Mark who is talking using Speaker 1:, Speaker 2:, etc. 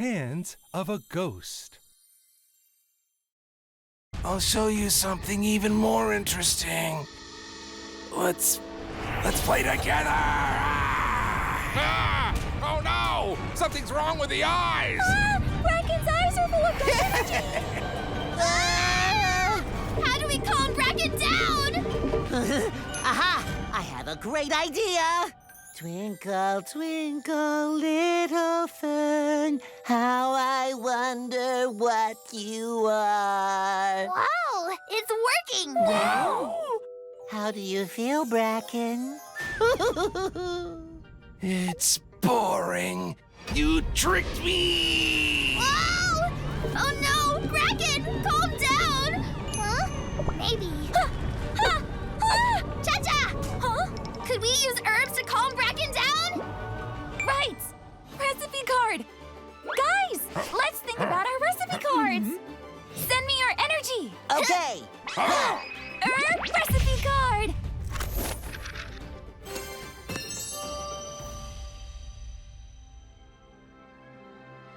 Speaker 1: hands of a ghost.
Speaker 2: I'll show you something even more interesting. Let's play together!
Speaker 3: Ah! Oh no! Something's wrong with the eyes!
Speaker 4: Bracken's eyes are full of energy! How do we calm Bracken down?
Speaker 5: Aha! I have a great idea! Twinkle, twinkle, little fern, how I wonder what you are.
Speaker 4: Wow, it's working!
Speaker 2: Wow!
Speaker 5: How do you feel, Bracken?
Speaker 2: It's boring. You tricked me!
Speaker 4: Whoa! Oh no! Bracken, calm down! Huh? Maybe. Cha-cha! Huh? Could we use herbs to calm Bracken down?
Speaker 6: Right! Recipe card! Guys, let's think about our recipe cards! Send me your energy!
Speaker 5: Okay.